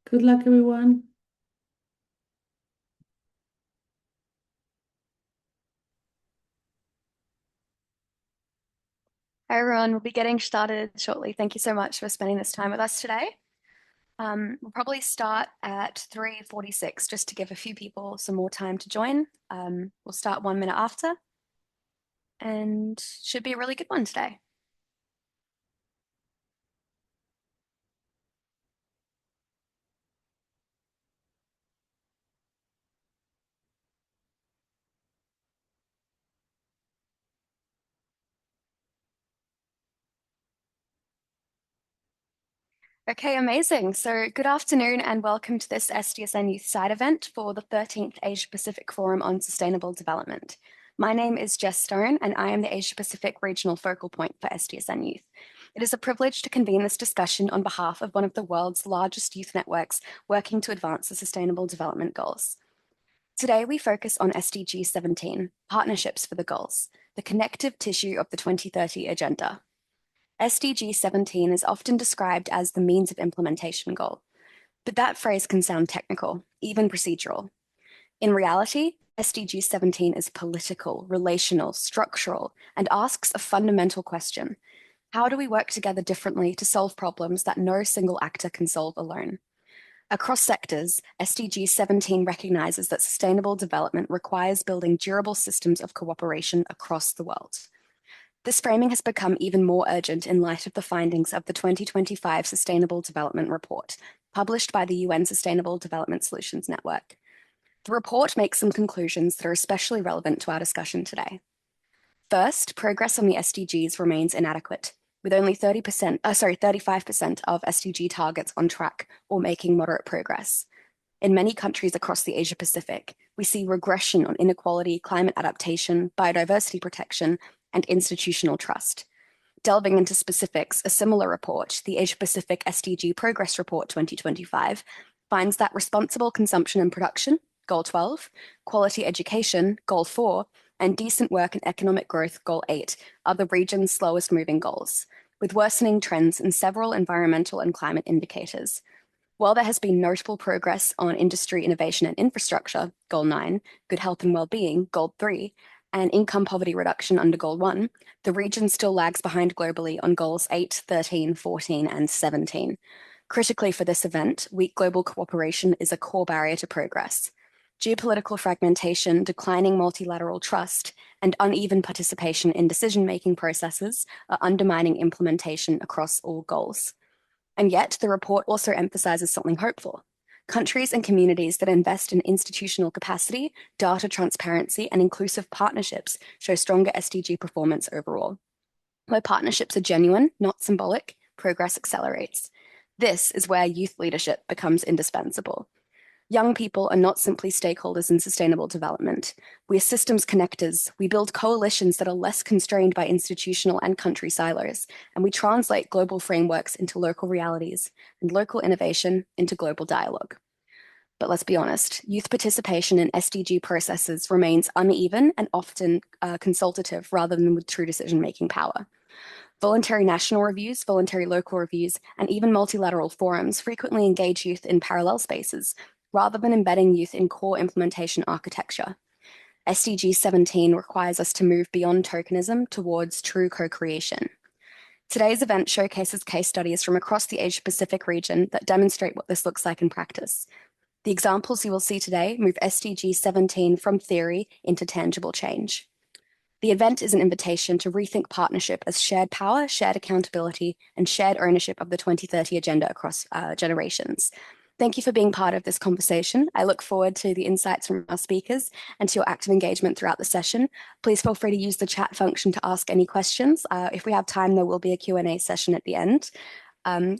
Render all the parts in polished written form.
Good luck, everyone. Hi everyone, we'll be getting started shortly. Thank you so much for spending this time with us today. We'll probably start at 3:46 just to give a few people some more time to join. We'll start 1 minute after and should be a really good one today. Okay, amazing. So good afternoon and welcome to this SDSN Youth Side event for the 13th Asia Pacific Forum on Sustainable Development. My name is Jess Stone and I am the Asia Pacific Regional Focal Point for SDSN Youth. It is a privilege to convene this discussion on behalf of one of the world's largest youth networks working to advance the Sustainable Development Goals. Today we focus on SDG 17, Partnerships for the Goals, the connective tissue of the 2030 Agenda. SDG 17 is often described as the means of implementation goal, but that phrase can sound technical, even procedural. In reality, SDG 17 is political, relational, structural, and asks a fundamental question. How do we work together differently to solve problems that no single actor can solve alone? Across sectors, SDG 17 recognizes that sustainable development requires building durable systems of cooperation across the world. This framing has become even more urgent in light of the findings of the 2025 Sustainable Development Report, published by the UN Sustainable Development Solutions Network. The report makes some conclusions that are especially relevant to our discussion today. First, progress on the SDGs remains inadequate, with only 35% of SDG targets on track or making moderate progress. In many countries across the Asia Pacific, we see regression on inequality, climate adaptation, biodiversity protection, and institutional trust. Delving into specifics, a similar report, the Asia Pacific SDG Progress Report 2025, finds that responsible consumption and production, Goal 12, quality education, Goal 4, and decent work and economic growth, Goal 8, are the region's slowest moving goals, with worsening trends in several environmental and climate indicators. While there has been notable progress on industry, innovation, and infrastructure, Goal 9, good health and well-being, Goal 3, and income poverty reduction under Goal 1, the region still lags behind globally on Goals 8, 13, 14, and 17. Critically for this event, weak global cooperation is a core barrier to progress. Geopolitical fragmentation, declining multilateral trust, and uneven participation in decision-making processes are undermining implementation across all goals. And yet, the report also emphasizes something hopeful. Countries and communities that invest in institutional capacity, data transparency, and inclusive partnerships show stronger SDG performance overall. Where partnerships are genuine, not symbolic, progress accelerates. This is where youth leadership becomes indispensable. Young people are not simply stakeholders in sustainable development. We are systems connectors. We build coalitions that are less constrained by institutional and country silos, and we translate global frameworks into local realities and local innovation into global dialogue. But let's be honest, youth participation in SDG processes remains uneven and often consultative rather than with true decision-making power. Voluntary national reviews, voluntary local reviews, and even multilateral forums frequently engage youth in parallel spaces, rather than embedding youth in core implementation architecture. SDG 17 requires us to move beyond tokenism towards true co-creation. Today's event showcases case studies from across the Asia-Pacific region that demonstrate what this looks like in practice. The examples you will see today move SDG 17 from theory into tangible change. The event is an invitation to rethink partnership as shared power, shared accountability, and shared ownership of the 2030 agenda across generations. Thank you for being part of this conversation. I look forward to the insights from our speakers and to your active engagement throughout the session. Please feel free to use the chat function to ask any questions. If we have time, there will be a Q&A session at the end.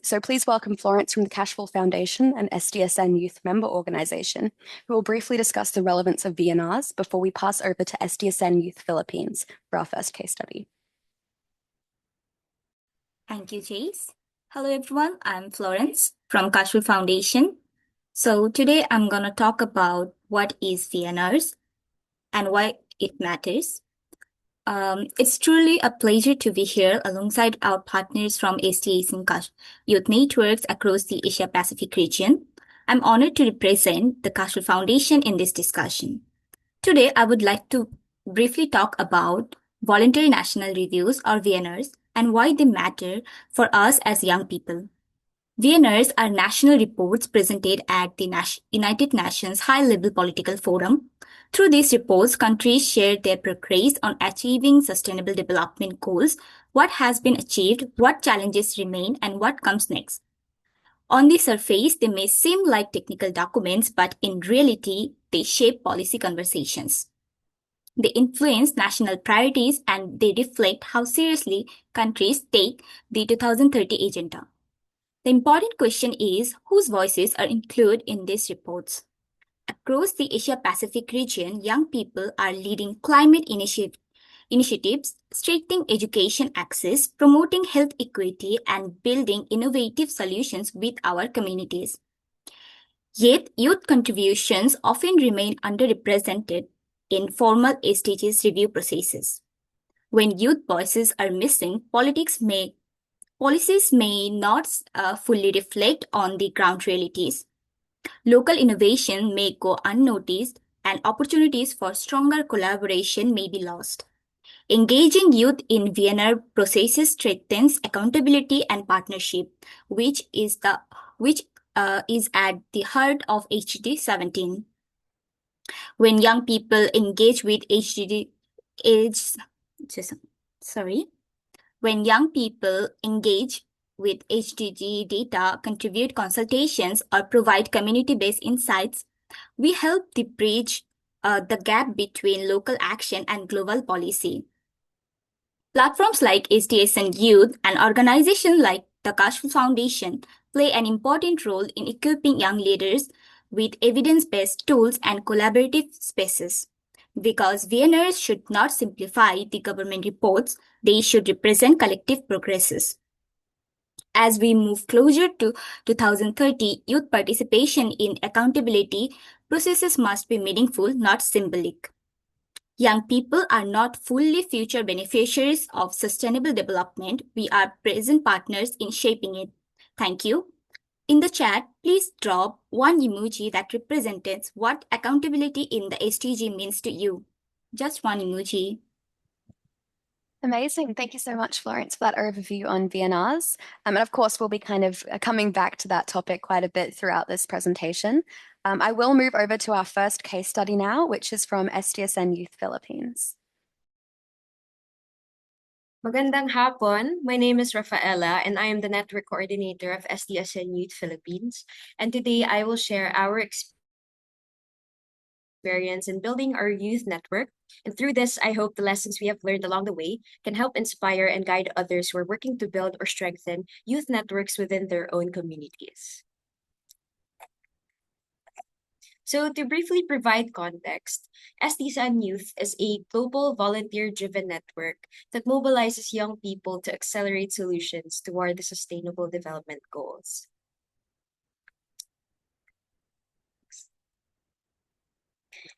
So please welcome Florence from the Cashflow Foundation, an SDSN youth member organization, who will briefly discuss the relevance of VNRs before we pass over to SDSN Youth Philippines for our first case study. Thank you, Jace. Hello, everyone. I'm Florence from Cashflow Foundation. So today I'm going to talk about what is VNRs and why it matters. It's truly a pleasure to be here alongside our partners from SDSN Youth networks across the Asia-Pacific region. I'm honored to represent the Kashmir Foundation in this discussion. Today, I would like to briefly talk about Voluntary National Reviews or VNRs and why they matter for us as young people. VNRs are national reports presented at the United Nations High-Level Political Forum. Through these reports, countries share their progress on achieving sustainable development goals, what has been achieved, what challenges remain, and what comes next. On the surface, they may seem like technical documents, but in reality, they shape policy conversations. They influence national priorities and they reflect how seriously countries take the 2030 agenda. The important question is whose voices are included in these reports. Across the Asia Pacific region, young people are leading climate initiatives, strengthening education access, promoting health equity, and building innovative solutions with our communities. Yet, youth contributions often remain underrepresented in formal SDGs review processes. When youth voices are missing, policies may not fully reflect on the ground realities. Local innovation may go unnoticed, and opportunities for stronger collaboration may be lost. Engaging youth in VNR processes strengthens accountability and partnership, which is at the heart of HDD 17. When young people engage with when young people engage with HDG data, contribute consultations, or provide community-based insights, we help to bridge the gap between local action and global policy. Platforms like SDSN Youth and organizations like the Kashmir Foundation play an important role in equipping young leaders with evidence-based tools and collaborative spaces. Because VNRs should not simplify the government reports, they should represent collective progresses. As we move closer to 2030, youth participation in accountability processes must be meaningful, not symbolic. Young people are not fully future beneficiaries of sustainable development. We are present partners in shaping it. Thank you. In the chat, please drop one emoji that represents what accountability in the SDG means to you. Just one emoji. Amazing. Thank you so much, Florence, for that overview on VNRs. And of course, we'll be kind of coming back to that topic quite a bit throughout this presentation. I will move over to our first case study now, which is from SDSN Youth Philippines. Magandang hapon. My name is Rafaela, and I am the Network Coordinator of SDSN Youth Philippines. And today I will share our experience in building our youth network. And through this, I hope the lessons we have learned along the way can help inspire and guide others who are working to build or strengthen youth networks within their own communities. So to briefly provide context, SDSN Youth is a global volunteer-driven network that mobilizes young people to accelerate solutions toward the Sustainable Development Goals.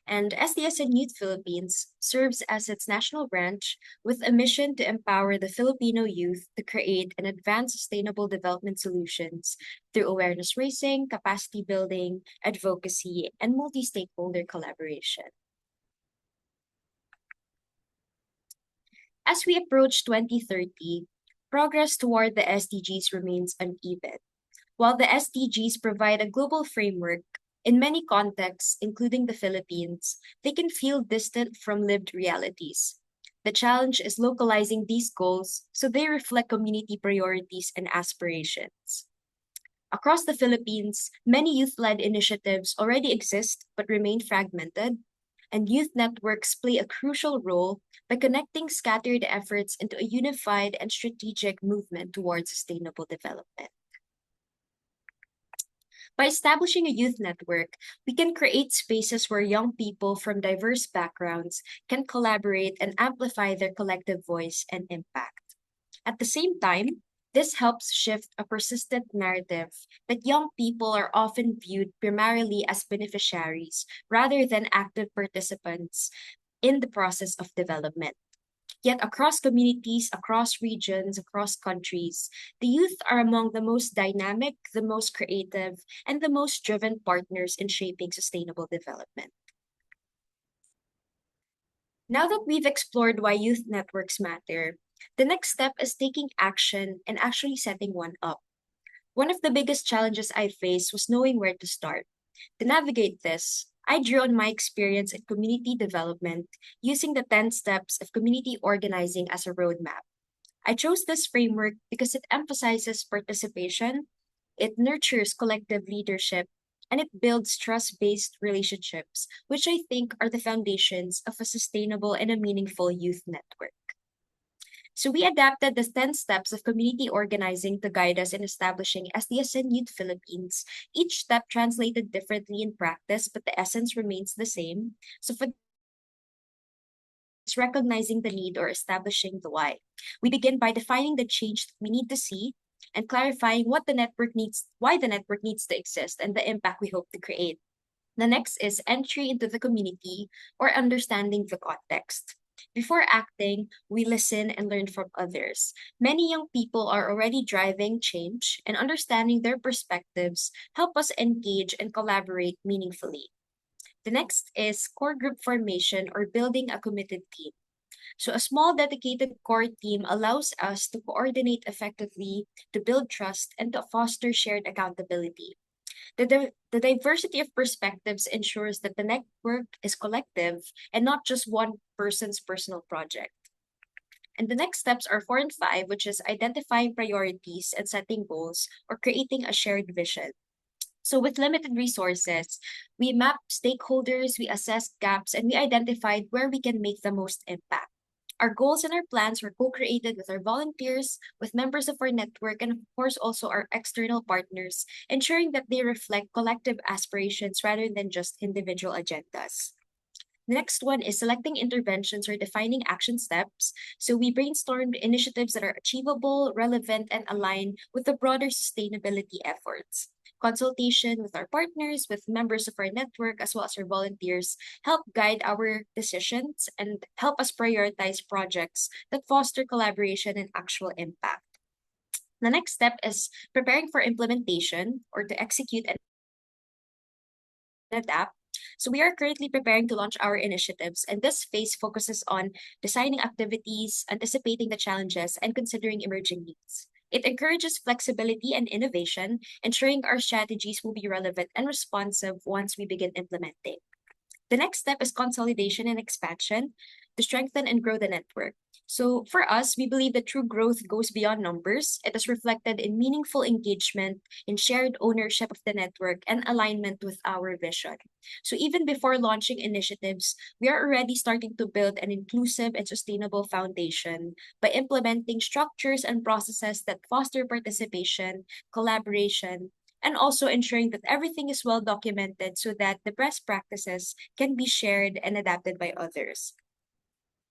And SDSN Youth Philippines serves as its national branch with a mission to empower the Filipino youth to create and advance sustainable development solutions through awareness raising, capacity building, advocacy, and multi-stakeholder collaboration. As we approach 2030, progress toward the SDGs remains uneven. While the SDGs provide a global framework, in many contexts, including the Philippines, they can feel distant from lived realities. The challenge is localizing these goals so they reflect community priorities and aspirations. Across the Philippines, many youth-led initiatives already exist but remain fragmented, and youth networks play a crucial role by connecting scattered efforts into a unified and strategic movement towards sustainable development. By establishing a youth network, we can create spaces where young people from diverse backgrounds can collaborate and amplify their collective voice and impact. At the same time, this helps shift a persistent narrative that young people are often viewed primarily as beneficiaries rather than active participants in the process of development. Yet across communities, across regions, across countries, the youth are among the most dynamic, the most creative, and the most driven partners in shaping sustainable development. Now that we've explored why youth networks matter, the next step is taking action and actually setting one up. One of the biggest challenges I faced was knowing where to start. To navigate this, I drew on my experience in community development using the 10 steps of community organizing as a roadmap. I chose this framework because it emphasizes participation, it nurtures collective leadership, and it builds trust-based relationships, which I think are the foundations of a sustainable and a meaningful youth network. So we adapted the 10 steps of community organizing to guide us in establishing SDSN Youth Philippines. Each step translated differently in practice, but the essence remains the same. So for it's recognizing the need or establishing the why. We begin by defining the change that we need to see and clarifying what the network needs, why the network needs to exist, and the impact we hope to create. The next is entry into the community or understanding the context. Before acting, we listen and learn from others. Many young people are already driving change, and understanding their perspectives help us engage and collaborate meaningfully. The next is core group formation or building a committed team. So a small dedicated core team allows us to coordinate effectively, to build trust, and to foster shared accountability. The diversity of perspectives ensures that the network is collective and not just one person's personal project. And the next steps are 4 and 5, which is identifying priorities and setting goals or creating a shared vision. So with limited resources, we map stakeholders, we assessed gaps, and we identified where we can make the most impact. Our goals and our plans were co-created with our volunteers, with members of our network, and of course also our external partners, ensuring that they reflect collective aspirations rather than just individual agendas. The next one is selecting interventions or defining action steps. So we brainstormed initiatives that are achievable, relevant, and aligned with the broader sustainability efforts. Consultation with our partners, with members of our network, as well as our volunteers, help guide our decisions and help us prioritize projects that foster collaboration and actual impact. The next step is preparing for implementation or to execute and adapt. So we are currently preparing to launch our initiatives, and this phase focuses on designing activities, anticipating the challenges, and considering emerging needs. It encourages flexibility and innovation, ensuring our strategies will be relevant and responsive once we begin implementing. The next step is consolidation and expansion to strengthen and grow the network. So for us, we believe that true growth goes beyond numbers. It is reflected in meaningful engagement, in shared ownership of the network, and alignment with our vision. So even before launching initiatives, we are already starting to build an inclusive and sustainable foundation by implementing structures and processes that foster participation, collaboration, and also ensuring that everything is well documented so that the best practices can be shared and adapted by others.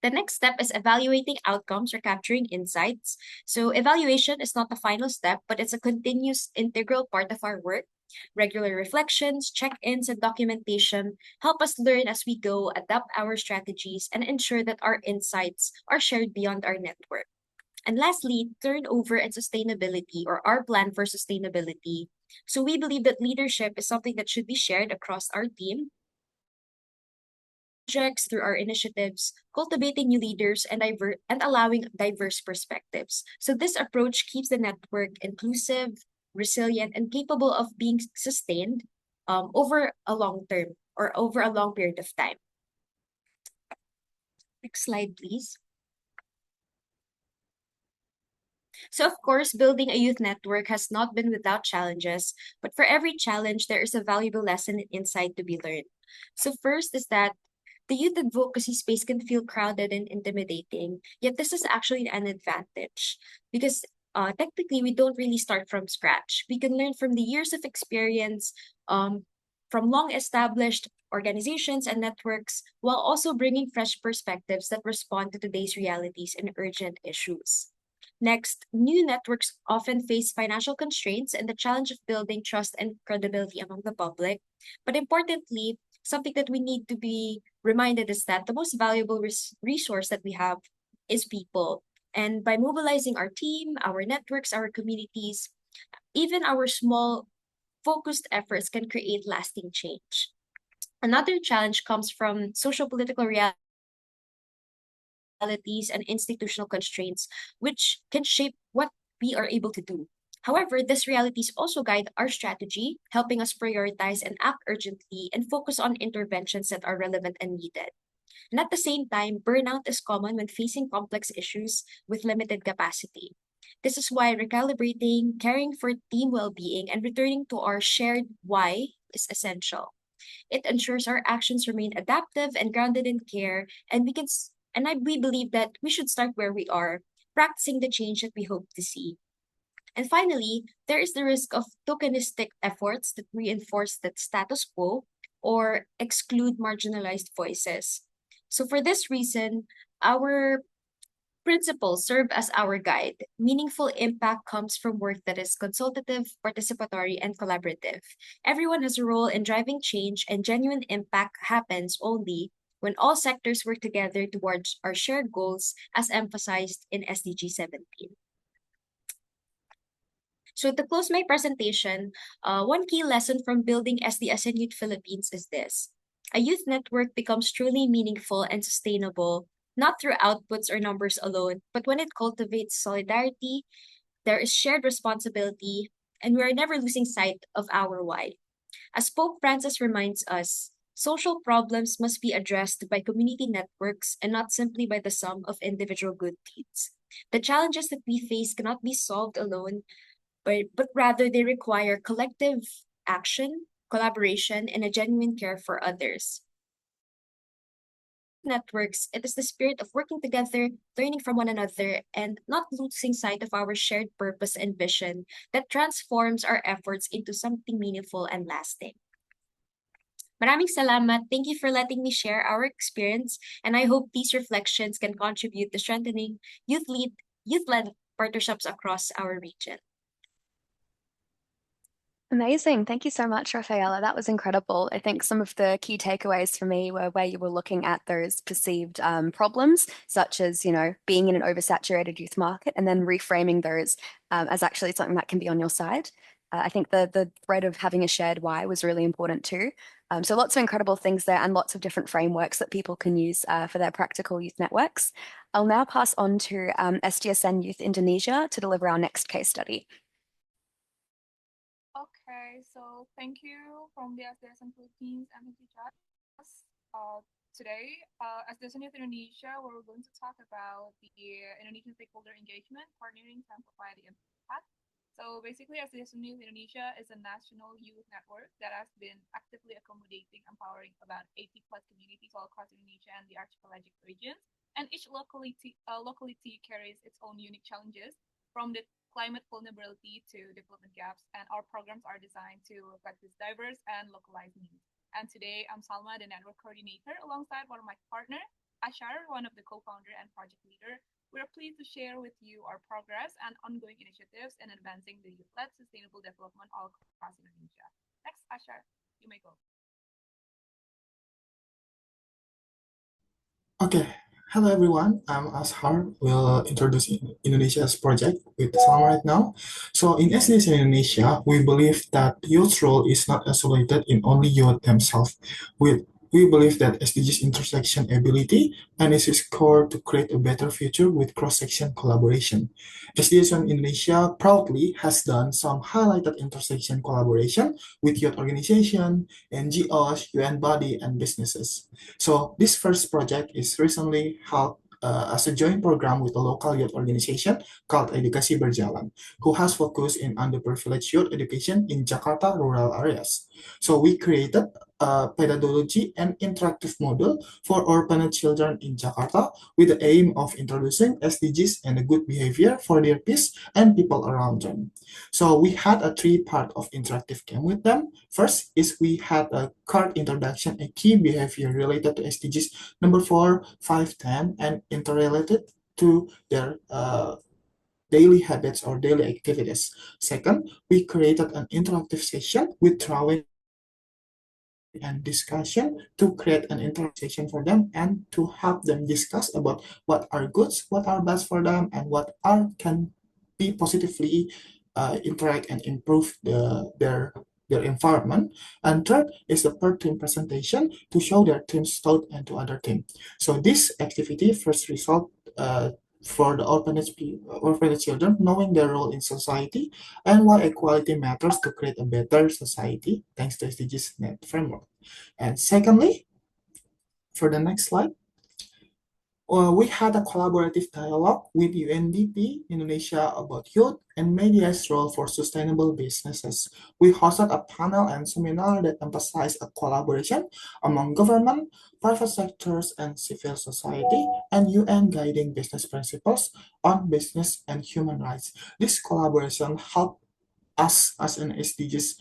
The next step is evaluating outcomes or capturing insights. So evaluation is not the final step, but it's a continuous integral part of our work. Regular reflections, check-ins, and documentation help us learn as we go, adapt our strategies, and ensure that our insights are shared beyond our network. And lastly, turnover and sustainability or our plan for sustainability. So we believe that leadership is something that should be shared across our team, projects through our initiatives, cultivating new leaders and allowing diverse perspectives. So this approach keeps the network inclusive, resilient, and capable of being sustained over a long term or over a long period of time. Next slide, please. So of course, building a youth network has not been without challenges, but for every challenge, there is a valuable lesson and insight to be learned. So first is that the youth advocacy space can feel crowded and intimidating, yet this is actually an advantage because technically we don't really start from scratch. We can learn from the years of experience, from long-established organizations and networks, while also bringing fresh perspectives that respond to today's realities and urgent issues. Next, new networks often face financial constraints and the challenge of building trust and credibility among the public. But importantly, something that we need to be reminded is that the most valuable resource that we have is people. And by mobilizing our team, our networks, our communities, even our small focused efforts can create lasting change. Another challenge comes from social political realities and institutional constraints, which can shape what we are able to do. However, these realities also guide our strategy, helping us prioritize and act urgently and focus on interventions that are relevant and needed. And at the same time, burnout is common when facing complex issues with limited capacity. This is why recalibrating, caring for team well being, and returning to our shared why is essential. It ensures our actions remain adaptive and grounded in care, and we believe that we should start where we are, practicing the change that we hope to see. And finally, there is the risk of tokenistic efforts that reinforce the status quo or exclude marginalized voices. So for this reason, our principles serve as our guide. Meaningful impact comes from work that is consultative, participatory, and collaborative. Everyone has a role in driving change, and genuine impact happens only when all sectors work together towards our shared goals, as emphasized in SDG 17. So to close my presentation, one key lesson from building SDSN Youth Philippines is this. A youth network becomes truly meaningful and sustainable, not through outputs or numbers alone, but when it cultivates solidarity, there is shared responsibility, and we are never losing sight of our why. As Pope Francis reminds us, social problems must be addressed by community networks and not simply by the sum of individual good deeds. The challenges that we face cannot be solved alone, but rather they require collective action, collaboration, and a genuine care for others. Networks, it is the spirit of working together, learning from one another, and not losing sight of our shared purpose and vision that transforms our efforts into something meaningful and lasting. Maraming salamat. Thank you for letting me share our experience, and I hope these reflections can contribute to strengthening youth-led partnerships across our region. Amazing. Thank you so much, Rafaela. That was incredible. I think some of the key takeaways for me were where you were looking at those perceived problems, such as, being in an oversaturated youth market and then reframing those as actually something that can be on your side. I think the thread of having a shared why was really important too. So lots of incredible things there and lots of different frameworks that people can use for their practical youth networks. I'll now pass on to SDSN Youth Indonesia to deliver our next case study. Okay, so thank you from the SDSN Philippines and Jazz. Today, SDSN Youth Indonesia, we're going to talk about the Indonesian stakeholder engagement, partnering to amplify the impact. So basically, SDSN Youth Indonesia is a national youth network that has been actively accommodating, empowering about 80+ communities all across Indonesia and the archipelagic regions. And each locality carries its own unique challenges, from the climate vulnerability to development gaps, and our programs are designed to reflect these diverse and localized needs. And today, I'm Salma, the network coordinator, alongside one of my partner, Ashar, one of the co-founder and project leader. We are pleased to share with you our progress and ongoing initiatives in advancing the youth-led sustainable development all across Indonesia. Next, Ashar, you may go. Okay, hello everyone. I'm Ashar. Will introduce Indonesia's project with Salma right now. So in SDSN Indonesia, we believe that youth role is not isolated in only youth themselves. We believe that SDGs intersection ability and is its core to create a better future with cross-section collaboration. SDSN Indonesia proudly has done some highlighted intersection collaboration with youth organization, NGOs, UN body, and businesses. So this first project is recently held as a joint program with a local youth organization called Advocacy Berjalan, who has focused in underprivileged youth education in Jakarta rural areas. So we created a pedagogy and interactive model for orphaned children in Jakarta with the aim of introducing SDGs and a good behavior for their peers and people around them. So we had a 3-part of interactive game with them. First is we had a card introduction, a key behavior related to SDGs number 4, 5, 10, and interrelated to their daily habits or daily activities. Second, we created an interactive session with drawing and discussion to create an interaction for them and to help them discuss about what are goods, what are best for them, and what are can be positively interact and improve their environment. And third is the per team presentation to show their team's thought and to other team. So this activity first result for the orphanage children knowing their role in society and why equality matters to create a better society thanks to SDGs net framework. And secondly, for the next slide, we had a collaborative dialogue with UNDP Indonesia about youth and media's role for sustainable businesses. We hosted a panel and seminar that emphasized a collaboration among government, private sectors, and civil society, and UN guiding business principles on business and human rights. This collaboration helped us as an SDGs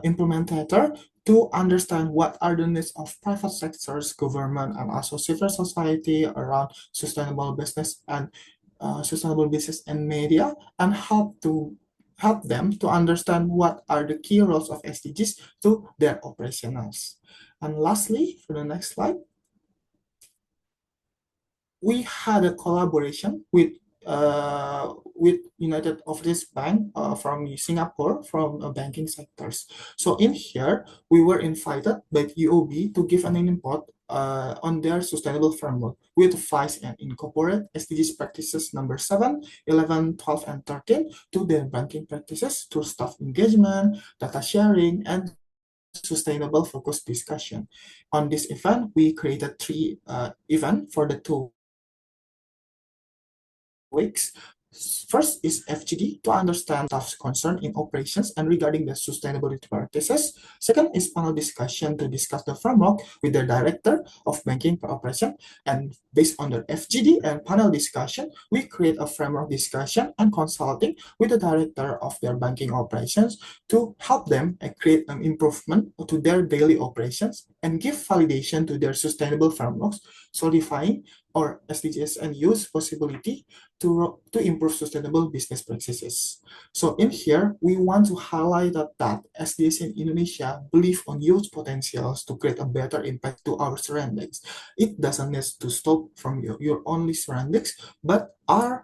implementator to understand what are the needs of private sectors, government, and also civil society around sustainable business and media, and help them to understand what are the key roles of SDGs to their operationals. And lastly, for the next slide, we had a collaboration with United Overseas Bank from Singapore from banking sectors. So in here, we were invited by UOB to give an input on their sustainable framework with advise and incorporate SDGs practices number 7, 11, 12, and 13 to their banking practices through staff engagement, data sharing, and sustainable focus discussion. On this event, we created 3 events for the 2 weeks. First is FGD to understand staff's concern in operations and regarding the sustainability practices. Second is panel discussion to discuss the framework with the director of banking per operation. And based on the FGD and panel discussion, we create a framework discussion and consulting with the director of their banking operations to help them create an improvement to their daily operations and give validation to their sustainable frameworks, solidifying or SDGs and use possibility to improve sustainable business practices. So in here, we want to highlight that SDSN Indonesia believe on youth potentials to create a better impact to our surroundings. It doesn't need to stop from your only surroundings, but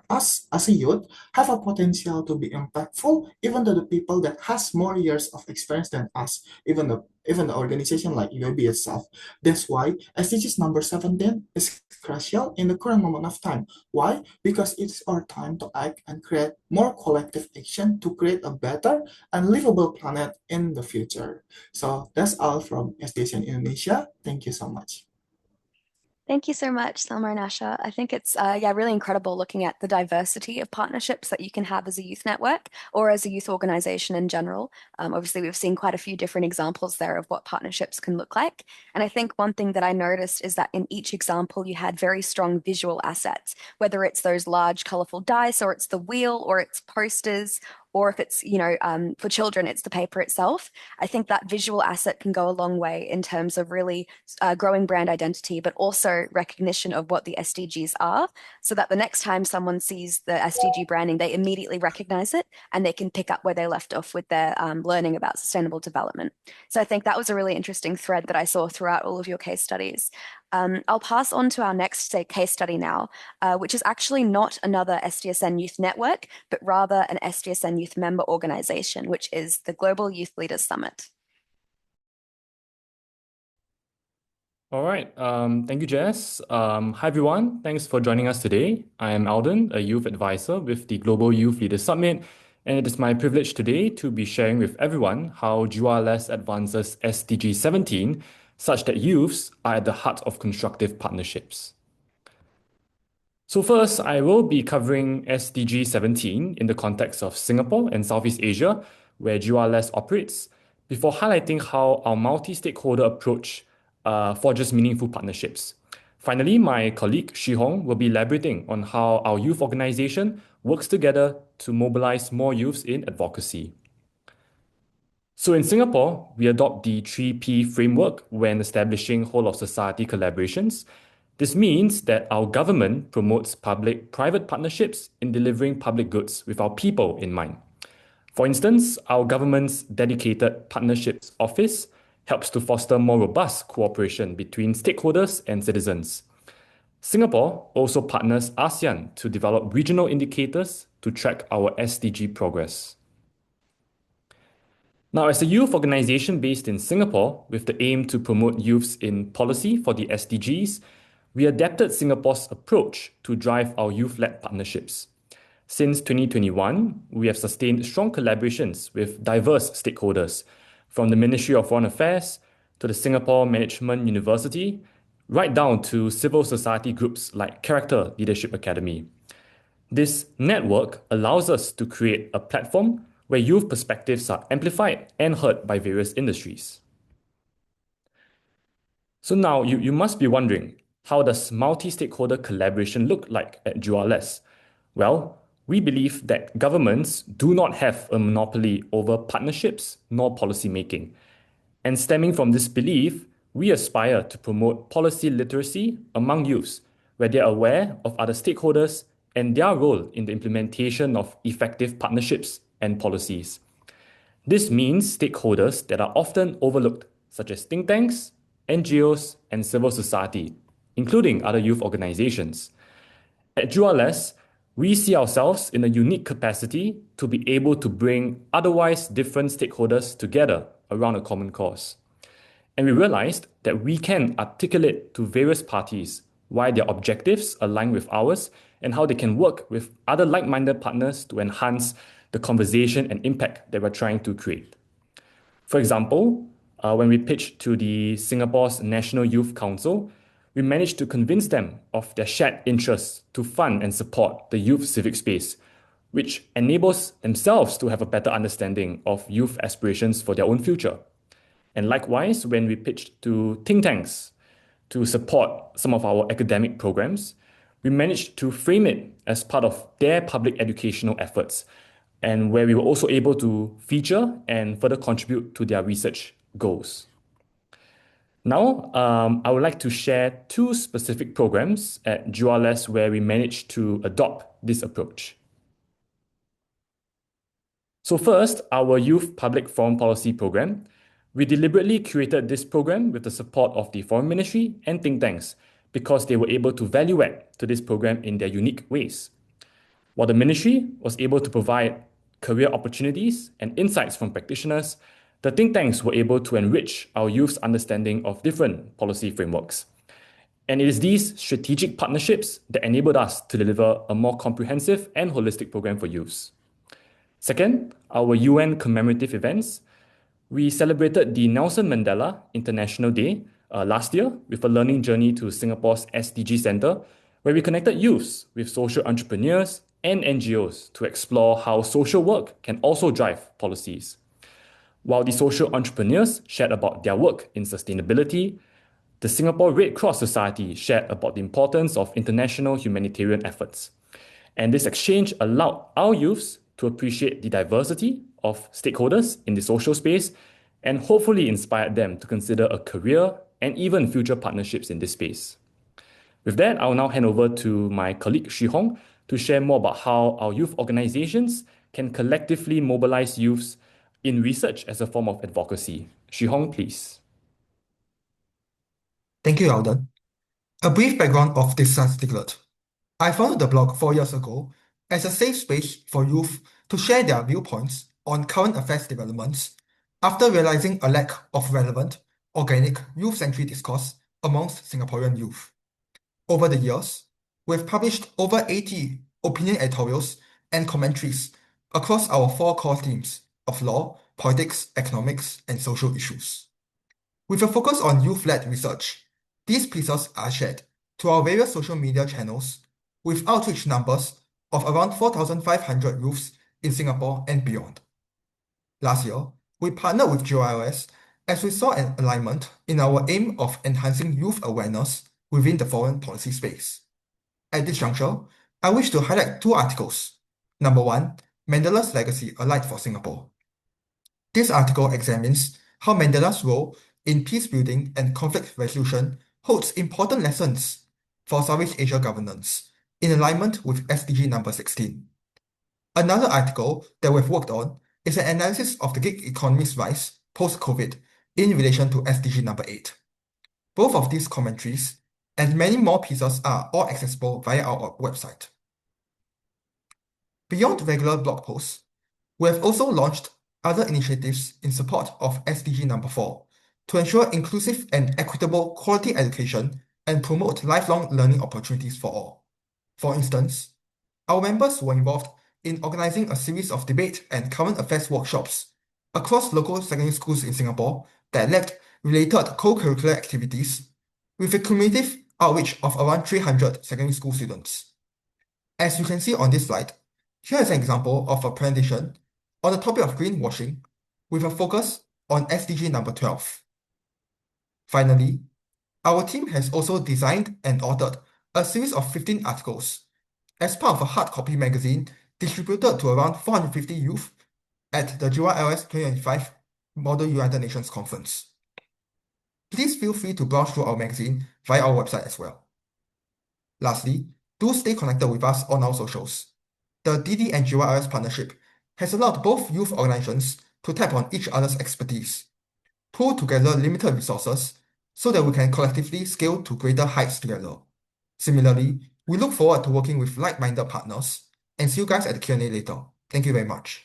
us as a youth have a potential to be impactful, even to the people that has more years of experience than us, even the organization like UAB itself. That's why SDGs number 17 is crucial in the current moment of time. Why? Because it's our time to act and create more collective action to create a better and livable planet in the future. So that's all from SDSN Indonesia. Thank you so much. Thank you so much, Salma and Asha. I think it's really incredible looking at the diversity of partnerships that you can have as a youth network or as a youth organization in general. Obviously, we've seen quite a few different examples there of what partnerships can look like. And I think one thing that I noticed is that in each example, you had very strong visual assets, whether it's those large colorful dice or it's the wheel or it's posters or if it's, for children, it's the paper itself. I think that visual asset can go a long way in terms of really growing brand identity, but also recognition of what the SDGs are, so that the next time someone sees the SDG branding, they immediately recognize it and they can pick up where they left off with their learning about sustainable development. So I think that was a really interesting thread that I saw throughout all of your case studies. I'll pass on to our next case study now, which is actually not another SDSN Youth Network, but rather an SDSN Youth member organization, which is the Global Youth Leaders Summit. All right. Thank you, Jess. Hi, everyone. Thanks for joining us today. I am Alden, a youth advisor with the Global Youth Leaders Summit, and it is my privilege today to be sharing with everyone how GWLS advances SDG 17 such that youths are at the heart of constructive partnerships. So first, I will be covering SDG 17 in the context of Singapore and Southeast Asia, where GWLS operates, before highlighting how our multi-stakeholder approach forges meaningful partnerships. Finally, my colleague Shi Hong will be elaborating on how our youth organization works together to mobilize more youths in advocacy. So in Singapore, we adopt the 3P framework when establishing whole-of-society collaborations. This means that our government promotes public-private partnerships in delivering public goods with our people in mind. For instance, our government's dedicated partnerships office helps to foster more robust cooperation between stakeholders and citizens. Singapore also partners ASEAN to develop regional indicators to track our SDG progress. Now, as a youth organization based in Singapore with the aim to promote youths in policy for the SDGs, we adapted Singapore's approach to drive our youth-led partnerships. Since 2021, we have sustained strong collaborations with diverse stakeholders, from the Ministry of Foreign Affairs to the Singapore Management University, right down to civil society groups like Character Leadership Academy. This network allows us to create a platform where youth perspectives are amplified and heard by various industries. So now you must be wondering, how does multi-stakeholder collaboration look like at JUALES? Well, we believe that governments do not have a monopoly over partnerships nor policy making. And stemming from this belief, we aspire to promote policy literacy among youths, where they are aware of other stakeholders and their role in the implementation of effective partnerships and policies. This means stakeholders that are often overlooked, such as think tanks, NGOs, and civil society, including other youth organizations. At JUALES, we see ourselves in a unique capacity to be able to bring otherwise different stakeholders together around a common cause. And we realized that we can articulate to various parties why their objectives align with ours and how they can work with other like-minded partners to enhance the conversation and impact that we're trying to create. For example, when we pitched to the Singapore's National Youth Council, we managed to convince them of their shared interests to fund and support the youth civic space, which enables themselves to have a better understanding of youth aspirations for their own future. And likewise, when we pitched to think tanks to support some of our academic programs, we managed to frame it as part of their public educational efforts, and where we were also able to feature and further contribute to their research goals. Now, I would like to share two specific programs at JUALES where we managed to adopt this approach. So first, our Youth Public Foreign Policy Program. We deliberately curated this program with the support of the Foreign Ministry and think tanks because they were able to value add to this program in their unique ways. While the Ministry was able to provide career opportunities and insights from practitioners, the think tanks were able to enrich our youth's understanding of different policy frameworks. And it is these strategic partnerships that enabled us to deliver a more comprehensive and holistic program for youths. Second, our UN commemorative events. We celebrated the Nelson Mandela International Day last year with a learning journey to Singapore's SDG Centre, where we connected youths with social entrepreneurs and NGOs to explore how social work can also drive policies. While the social entrepreneurs shared about their work in sustainability, the Singapore Red Cross Society shared about the importance of international humanitarian efforts. And this exchange allowed our youths to appreciate the diversity of stakeholders in the social space and hopefully inspired them to consider a career and even future partnerships in this space. With that, I'll now hand over to my colleague Shi Hong to share more about how our youth organizations can collectively mobilize youths in research as a form of advocacy. Shi Hong, please. Thank you, Alden. A brief background of this articulate. I founded the blog 4 years ago as a safe space for youth to share their viewpoints on current affairs developments after realizing a lack of relevant, organic, youth-centric discourse amongst Singaporean youth. Over the years, we've published over 80 opinion editorials and commentaries across our 4 core themes of law, politics, economics, and social issues. With a focus on youth-led research, these pieces are shared to our various social media channels with outreach numbers of around 4,500 youths in Singapore and beyond. Last year, we partnered with JUALES as we saw an alignment in our aim of enhancing youth awareness within the foreign policy space. At this juncture, I wish to highlight 2 articles. Number 1, Mandela's Legacy: A Light for Singapore. This article examines how Mandela's role in peace building and conflict resolution holds important lessons for Southeast Asia governance, in alignment with SDG number 16. Another article that we've worked on is an analysis of the gig economy's rise post-COVID in relation to SDG number 8. Both of these commentaries and many more pieces are all accessible via our website. Beyond regular blog posts, we have also launched other initiatives in support of SDG number 4 to ensure inclusive and equitable quality education and promote lifelong learning opportunities for all. For instance, our members were involved in organizing a series of debate and current affairs workshops across local secondary schools in Singapore that led related co-curricular activities with a cumulative outreach of around 300 secondary school students. As you can see on this slide, here is an example of a presentation on the topic of greenwashing with a focus on SDG number 12. Finally, our team has also designed and authored a series of 15 articles as part of a hard copy magazine distributed to around 450 youth at the GYLS 2025 Model United Nations Conference. Please feel free to browse through our magazine via our website as well. Lastly, do stay connected with us on our socials. The DD and GYLS partnership has allowed both youth organizations to tap on each other's expertise, pull together limited resources so that we can collectively scale to greater heights together. Similarly, we look forward to working with like-minded partners and see you guys at the Q&A later. Thank you very much.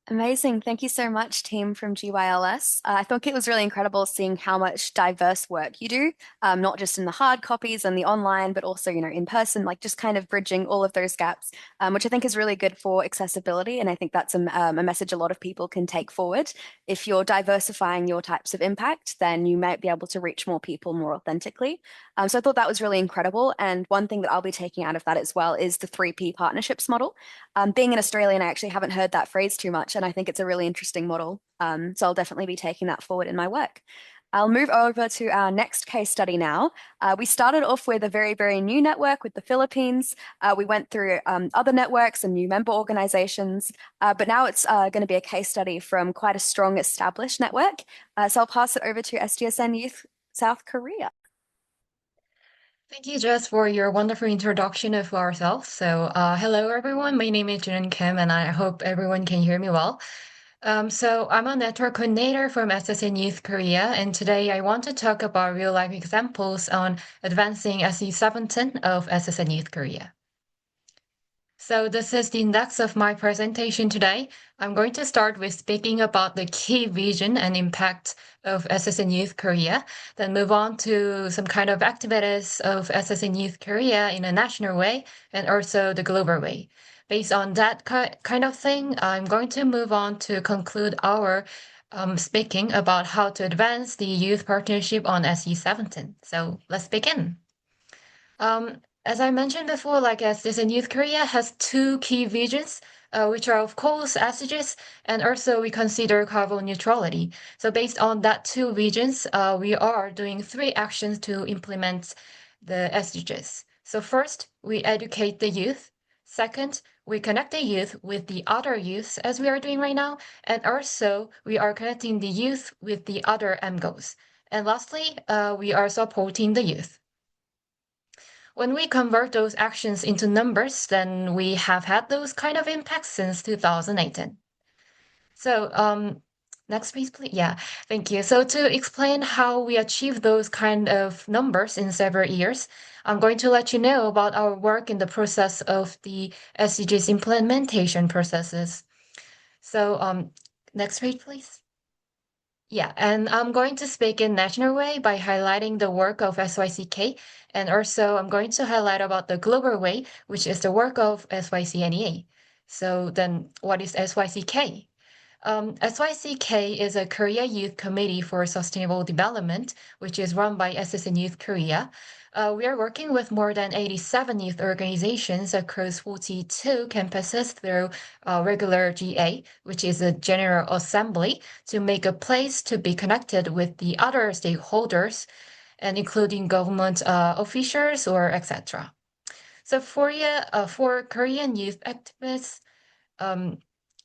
Amazing. Thank you so much, team from GYLS. I thought it was really incredible seeing how much diverse work you do, not just in the hard copies and the online, but also, in person, like just kind of bridging all of those gaps, which I think is really good for accessibility. And I think that's a message a lot of people can take forward. If you're diversifying your types of impact, then you might be able to reach more people more authentically. So I thought that was really incredible. And one thing that I'll be taking out of that as well is the 3P partnerships model. Being an Australian, I actually haven't heard that phrase too much, and I think it's a really interesting model. So I'll definitely be taking that forward in my work. I'll move over to our next case study now. We started off with a very, very new network with the Philippines. We went through other networks and new member organizations, but now it's going to be a case study from quite a strong established network. So I'll pass it over to SDSN Youth South Korea. Thank you, Jess, for your wonderful introduction of ourselves. So, hello, everyone. My name is Jun Kim, and I hope everyone can hear me well. So I'm a network coordinator from SDSN Youth Korea, and today I want to talk about real-life examples on advancing SE17 of SDSN Youth Korea. So this is the index of my presentation today. I'm going to start with speaking about the key vision and impact of SDSN Youth Korea, then move on to some kind of activities of SDSN Youth Korea in a national way and also the global way. Based on that kind of thing, I'm going to move on to conclude our speaking about how to advance the youth partnership on SE17. So let's begin. As I mentioned before, SDSN Youth Korea has two key visions, which are of course SDGs, and also we consider carbon neutrality. So based on that two visions, we are doing 3 actions to implement the SDGs. So first, we educate the youth. Second, we connect the youth with the other youths as we are doing right now. And also, we are connecting the youth with the other M goals. And lastly, we are supporting the youth. When we convert those actions into numbers, then we have had those kind of impacts since 2018. So next please. Yeah, thank you. So to explain how we achieve those kind of numbers in several years, I'm going to let you know about our work in the process of the SDGs implementation processes. So next page, please. Yeah, and I'm going to speak in national way by highlighting the work of SYCK, and also I'm going to highlight about the global way, which is the work of SYCNEA. So then what is SYCK? SYCK is a Korea Youth Committee for Sustainable Development, which is run by SDSN Youth Korea. We are working with more than 87 youth organizations across 42 campuses through regular GA, which is a General Assembly, to make a place to be connected with the other stakeholders, and including government officials or etc. So for Korean youth activists,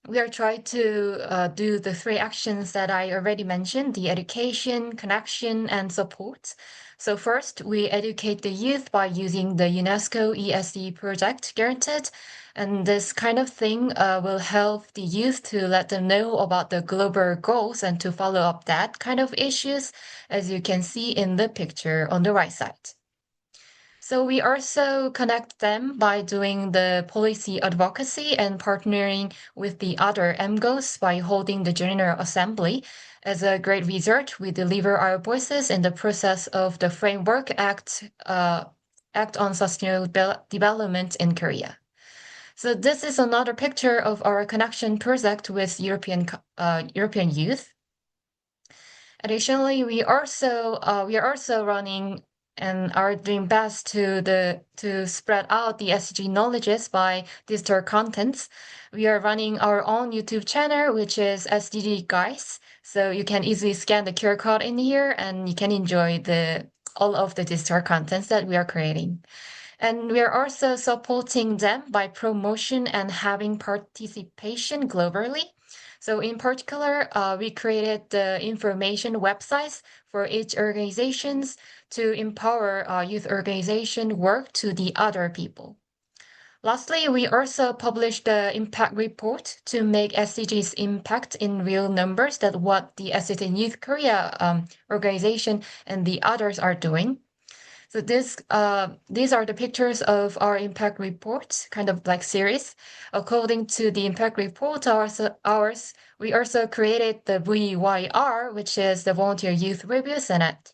we are trying to do the three actions that I already mentioned, the education, connection, and support. So first, we educate the youth by using the UNESCO ESD project guaranteed. And this kind of thing will help the youth to let them know about the global goals and to follow up that kind of issues, as you can see in the picture on the right side. So we also connect them by doing the policy advocacy and partnering with the other MGOs by holding the General Assembly. As a great result, we deliver our voices in the process of the Framework Act on Sustainable Development in Korea. So this is another picture of our connection project with European youth. Additionally, we are also running and are doing best to spread out the SDG knowledges by digital contents. We are running our own YouTube channel, which is SDG Guys. So you can easily scan the QR code in here, and you can enjoy all of the digital contents that we are creating. And we are also supporting them by promotion and having participation globally. So in particular, we created the information websites for each organizations to empower youth organization work to the other people. Lastly, we also published the impact report to make SDGs impact in real numbers that what the SDSN Youth Korea organization and the others are doing. So these are the pictures of our impact report, kind of like series. According to the impact report, ours we also created the VYR, which is the Volunteer Youth Review Senate.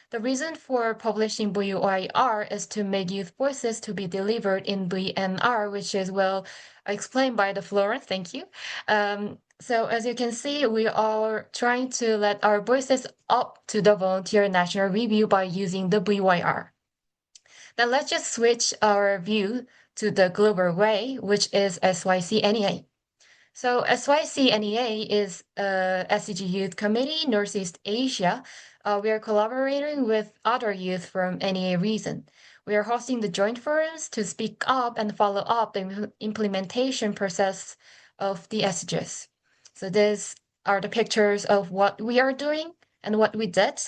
The reason for publishing VYR is to make youth voices to be delivered in VNR, which is well explained by the Florence. Thank you. So as you can see, we are trying to let our voices up to the Voluntary National Review by using the VYR. Now let's just switch our view to the global way, which is SYCNEA. So SYCNEA is SDG Youth Committee, Northeast Asia. We are collaborating with other youth from NEA region. We are hosting the joint forums to speak up and follow up the implementation process of the SDGs. So these are the pictures of what we are doing and what we did.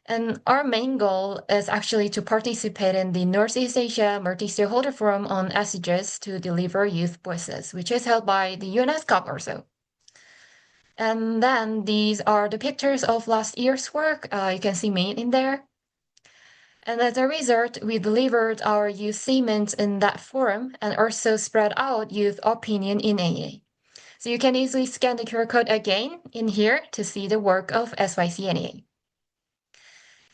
And our main goal is actually to participate in the Northeast Asia Multi-Stakeholder Forum on SDGs to deliver youth voices, which is held by the UNESCO also. And then these are the pictures of last year's work. You can see me in there. And as a result, we delivered our youth statements in that forum and also spread out youth opinion in AA. So you can easily scan the QR code again in here to see the work of SYCNEA.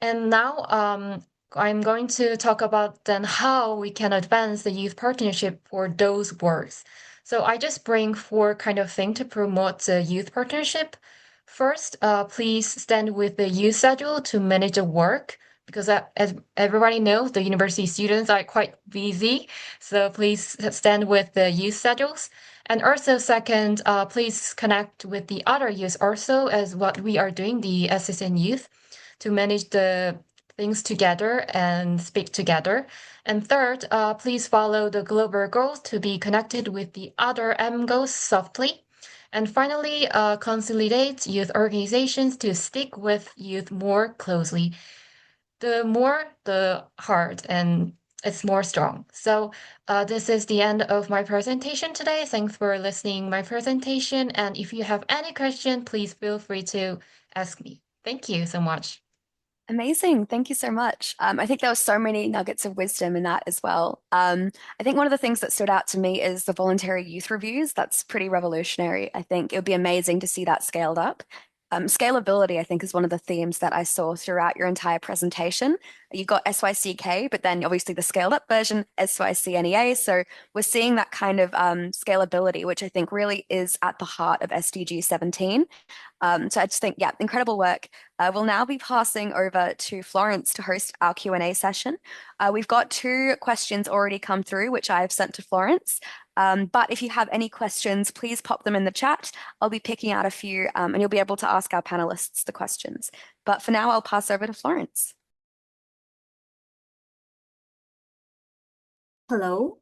And now I'm going to talk about then how we can advance the youth partnership for those works. So I just bring four kind of things to promote the youth partnership. First, please stand with the youth schedule to manage the work, because as everybody knows, the university students are quite busy. So please stand with the youth schedules. And also second, please connect with the other youth also, as what we are doing, the SDSN youth, to manage the things together and speak together. And third, please follow the global goals to be connected with the other M goals softly. And finally, consolidate youth organizations to stick with youth more closely. The more, the hard, and it's more strong. So this is the end of my presentation today. Thanks for listening my presentation. And if you have any question, please feel free to ask me. Thank you so much. Amazing. Thank you so much. I think there were so many nuggets of wisdom in that as well. I think one of the things that stood out to me is the voluntary youth reviews. That's pretty revolutionary. I think it would be amazing to see that scaled up. Scalability, I think, is one of the themes that I saw throughout your entire presentation. You got SYCK, but then obviously the scaled up version, SYCNEA. So we're seeing that kind of scalability, which I think really is at the heart of SDG 17. So I just think, yeah, incredible work. We'll now be passing over to Florence to host our Q&A session. We've got 2 questions already come through, which I've sent to Florence. But if you have any questions, please pop them in the chat. I'll be picking out a few and you'll be able to ask our panelists the questions. But for now, I'll pass over to Hello.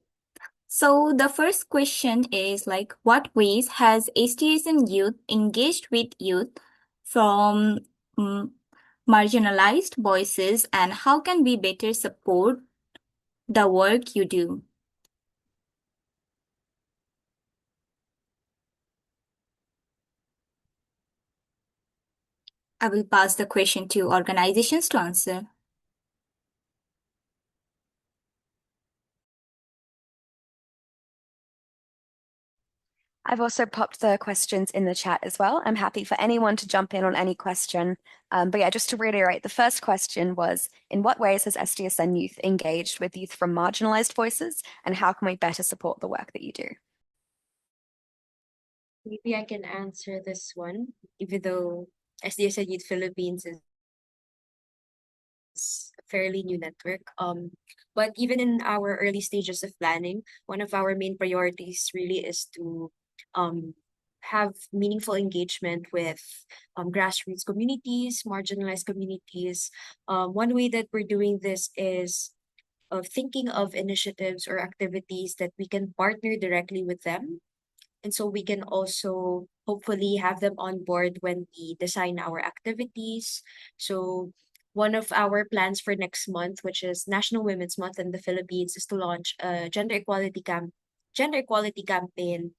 So the first question is like, what ways has SDSN youth engaged with youth from marginalized voices, and how can we better support the work you do? I will pass the question to organizations to answer. I've also popped the questions in the chat as well. I'm happy for anyone to jump in on any question. But yeah, just to reiterate, the first question was, in what ways has SDSN Youth engaged with youth from marginalized voices, and how can we better support the work that you do? Maybe I can answer this one, even though SDSN Youth Philippines is a fairly new network. But even in our early stages of planning, one of our main priorities really is to have meaningful engagement with grassroots communities, marginalized communities. One way that we're doing this is of thinking of initiatives or activities that we can partner directly with them. And so we can also hopefully have them on board when we design our activities. So one of our plans for next month, which is National Women's Month in the Philippines, is to launch a gender equality campaign.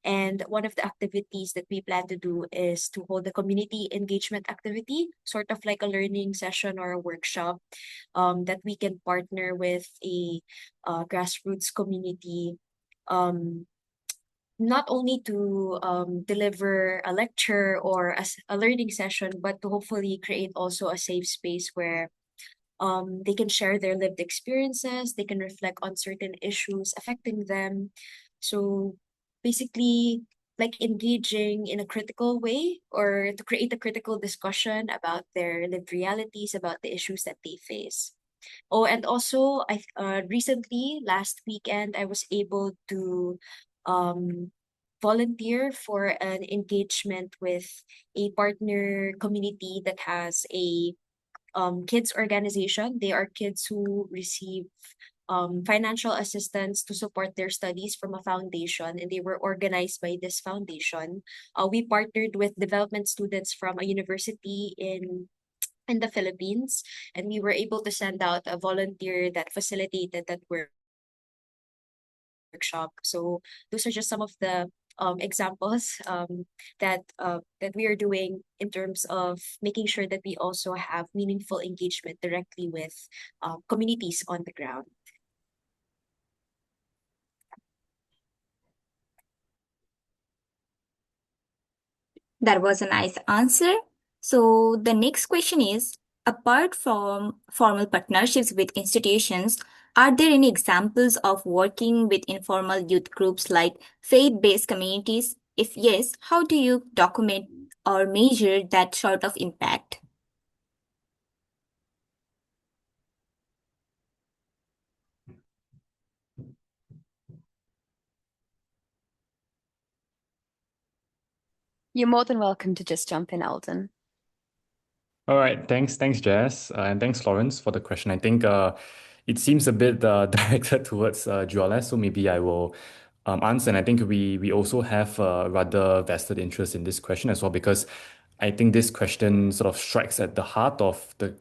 And one of the activities that we plan to do is to hold a community engagement activity, sort of like a learning session or a workshop, that we can partner with a grassroots community, not only to deliver a lecture or a learning session, but to hopefully create also a safe space where they can share their lived experiences, they can reflect on certain issues affecting them. So basically, like engaging in a critical way or to create a critical discussion about their lived realities, about the issues that they face. Oh, and also I recently last weekend I was able to um volunteer for an engagement with a partner community that has a kids organization. They are kids who receive financial assistance to support their studies from a foundation, and they were organized by this foundation. We partnered with development students from a university in the Philippines, and we were able to send out a volunteer that facilitated that workshop. So those are just some of the examples that we are doing in terms of making sure that we also have meaningful engagement directly with communities on the ground. That was a nice answer. So the next question is, apart from formal partnerships with institutions, are there any examples of working with informal youth groups like faith-based communities? If yes, how do you document or measure that sort of impact? You're more than welcome to just jump in, Alden. All right, thanks, Jess, and thanks, Florence, for the question. I think it seems a bit directed towards Juales, so maybe I will answer. And I think we also have a rather vested interest in this question as well, because I think this question sort of strikes at the heart of the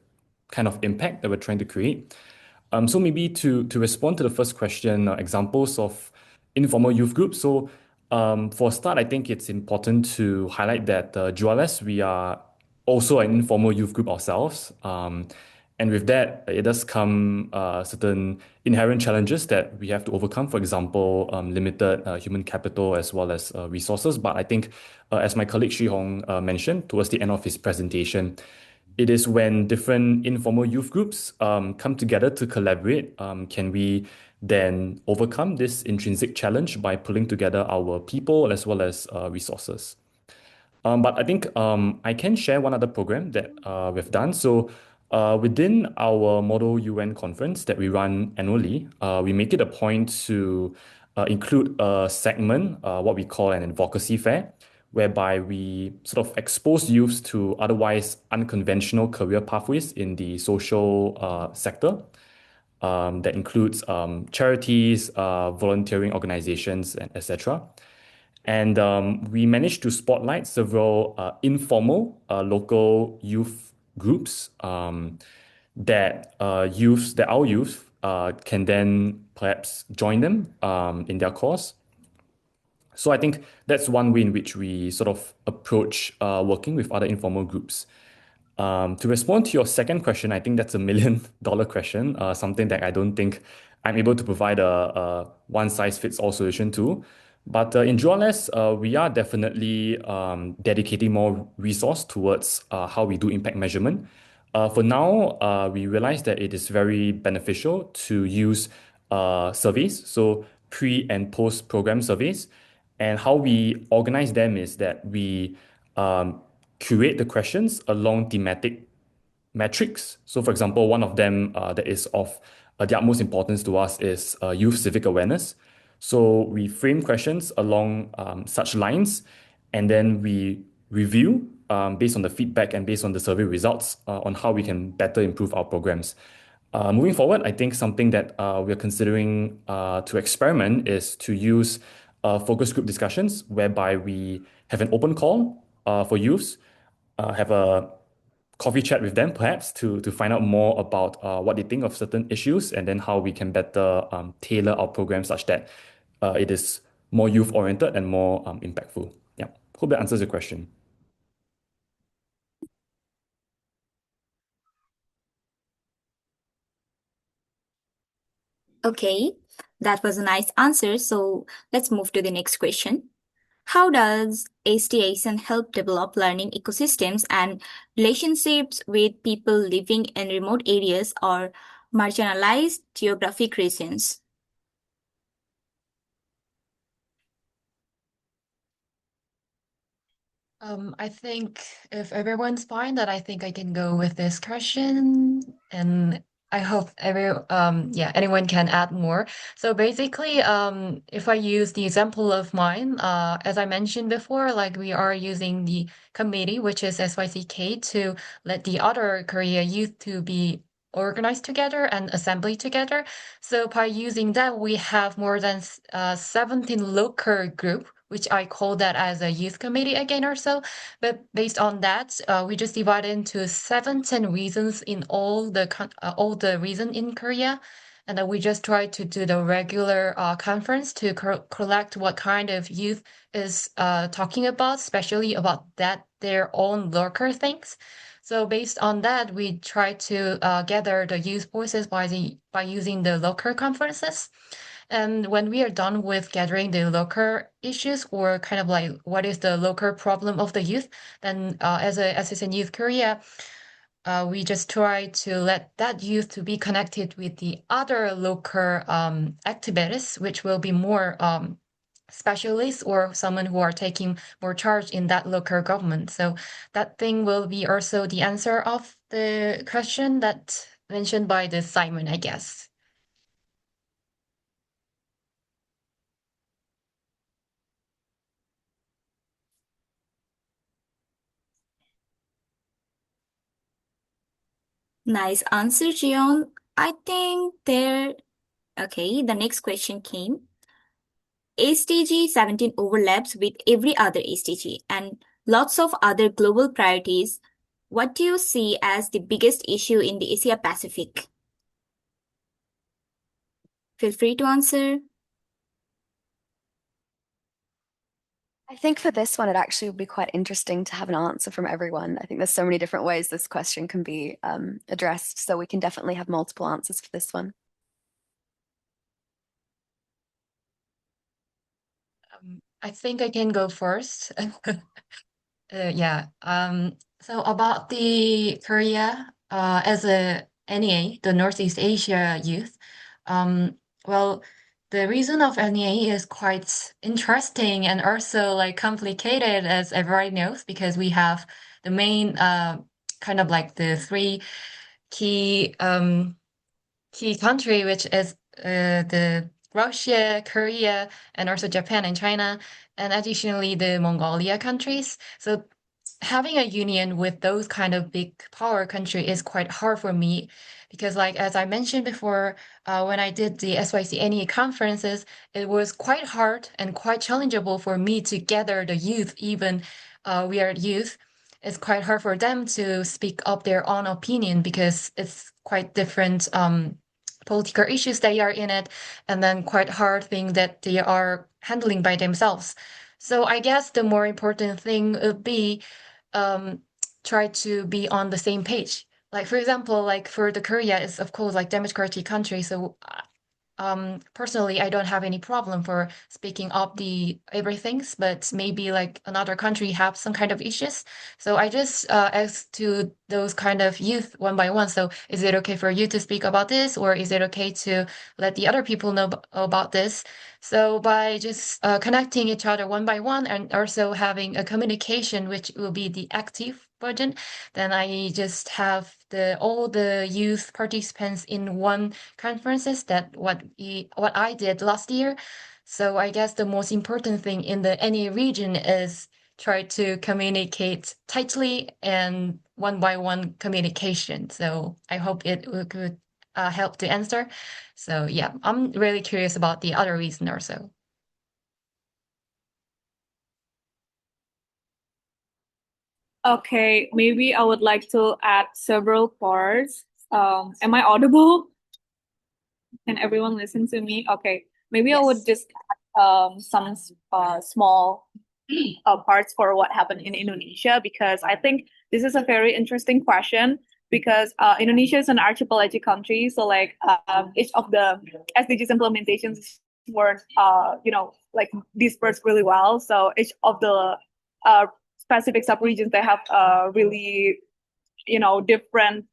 kind of impact that we're trying to create. So maybe to respond to the first question, examples of informal youth groups. So for a start, I think it's important to highlight that Juales, we are also an informal youth group ourselves. And with that, it does come certain inherent challenges that we have to overcome. For example, limited human capital as well as resources. But I think, as my colleague Shi Hong mentioned towards the end of his presentation, it is when different informal youth groups come together to collaborate, can we then overcome this intrinsic challenge by pulling together our people as well as resources. But I think I can share one other program that we've done. So within our Model UN conference that we run annually, we make it a point to include a segment, what we call an advocacy fair, whereby we sort of expose youths to otherwise unconventional career pathways in the social sector. that includes charities, volunteering organizations, and etc. And we managed to spotlight several informal local youth groups that our youth can then perhaps join them in their cause. So I think that's one way in which we sort of approach working with other informal groups. To respond to your second question, I think that's a $1 million question, something that I don't think I'm able to provide a one-size-fits-all solution to. But in Dualess, we are definitely dedicating more resource towards how we do impact measurement. For now, we realize that it is very beneficial to use surveys, so pre and post program surveys. And how we organize them is that we curate the questions along thematic metrics. So, for example, one of them that is of the utmost importance to us is youth civic awareness. So, we frame questions along such lines, and then we review based on the feedback and based on the survey results on how we can better improve our programs. Moving forward, I think something that we're considering to experiment is to use focus group discussions whereby we have an open call for youths, have a coffee chat with them perhaps to find out more about what they think of certain issues and then how we can better tailor our program such that it is more youth oriented and more impactful. Yeah, hope that answers your question. Okay, that was a nice answer. So let's move to the next question. How does SDSN help develop learning ecosystems and relationships with people living in remote areas or marginalized geographic regions? I think if everyone's fine, that I think I can go with this question, and I hope anyone can add more. So basically, if I use the example of mine, as I mentioned before, like we are using the committee, which is SYCK, to let the other Korea youth to be organized together and assembly together. So by using that, we have more than 17 local group, which I call that as a youth committee again or so. But based on that, we just divide into 17 regions in all the region in Korea. And then we just try to do the regular conference to collect what kind of youth is talking about, especially about their own local things. So based on that, we try to gather the youth voices by using the local conferences. And when we are done with gathering the local issues or kind of like what is the local problem of the youth, then as SDSN Youth Korea, we just try to let that youth to be connected with the other local activities, which will be more specialists or someone who are taking more charge in that local government. So that thing will be also the answer of the question that mentioned by the Simon, I guess. Nice answer, Jion. I think okay, the next question came. SDG 17 overlaps with every other SDG and lots of other global priorities. What do you see as the biggest issue in the Asia Pacific? Feel free to answer. I think for this one, it actually would be quite interesting to have an answer from everyone. I think there's so many different ways this question can be addressed, so we can definitely have multiple answers for this one. I think I can go first. Yeah. So about the Korea as a NEA, the Northeast Asia Youth, well, the reason of NEA is quite interesting and also like complicated, as everybody knows, because we have the main kind of like the three key country, which is the Russia, Korea, and also Japan and China, and additionally the Mongolia countries. So having a union with those kind of big power country is quite hard for me because like as I mentioned before, when I did the SYCNE conferences, it was quite hard and quite challengeable for me to gather the youth, even we are youth. It's quite hard for them to speak up their own opinion because it's quite different political issues they are in it, and then quite hard thing that they are handling by themselves. So I guess the more important thing would be try to be on the same page. Like for example, like for the Korea is of course like democratic country, so personally, I don't have any problem for speaking up the everythings, but maybe like another country have some kind of issues. So I just ask to those kind of youth one by one. So is it okay for you to speak about this, or is it okay to let the other people know about this? So by just connecting each other one by one and also having a communication, which will be the active version, then I just have all the youth participants in one conferences that what I did last year. So I guess the most important thing in any region is try to communicate tightly and one by one communication. So I hope it could help to answer. So yeah, I'm really curious about the other reason or so. Okay, maybe I would like to add several parts. Am I audible? Can everyone listen to me? Okay, maybe I would Yes. just add some small parts for what happened in Indonesia, because I think this is a very interesting question, because Indonesia is an archipelagic country, so like each of the SDGs implementations were like dispersed really well. So each of the specific subregions, they have really different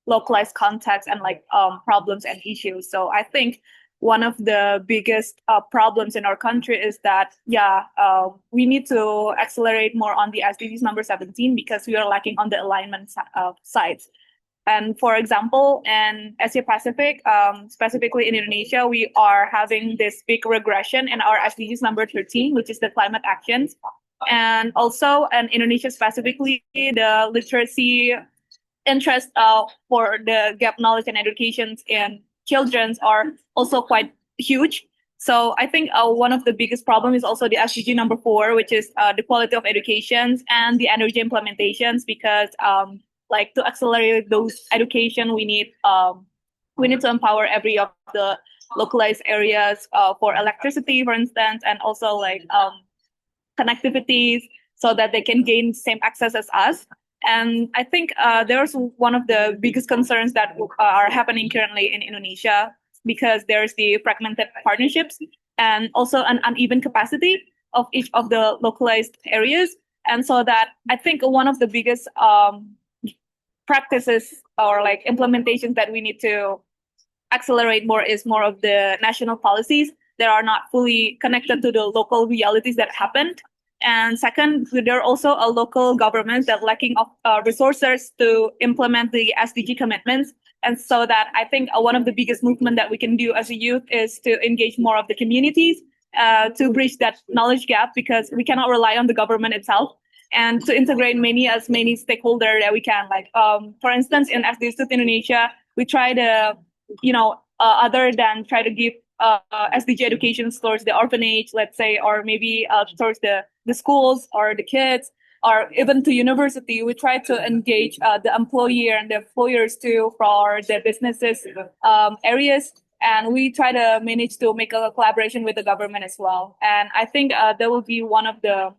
localized context and like problems and issues. So I think one of the biggest problems in our country is that we need to accelerate more on the SDGs number 17, because we are lacking on the alignment sides. And for example, in Asia Pacific, specifically in Indonesia, we are having this big regression in our SDGs number 13, which is the climate actions. And also in Indonesia specifically, the literacy interest for the gap knowledge and educations in children are also quite huge. So I think one of the biggest problem is also the SDG number 4, which is the quality of educations and the energy implementations, because like to accelerate those education, we need to empower every of the localized areas for electricity, for instance, and also like connectivities, so that they can gain same access as us. And I think there's one of the biggest concerns that are happening currently in Indonesia, because there's the fragmented partnerships and also an uneven capacity of each of the localized areas. And so that I think one of the biggest practices or like implementations that we need to accelerate more is more of the national policies that are not fully connected to the local realities that happened. And second, there are also a local governments that lacking of resources to implement the SDG commitments. And so that I think one of the biggest movement that we can do as a youth is to engage more of the communities to bridge that knowledge gap, because we cannot rely on the government itself, and to integrate many stakeholder that we can. Like for instance, in SDSN Indonesia, we try to other than try to give SDG education towards the orphanage, let's say, or maybe towards the schools or the kids, or even to university, we try to engage the employer and the employers too for the businesses areas. And we try to manage to make a collaboration with the government as well. And I think that will be one of the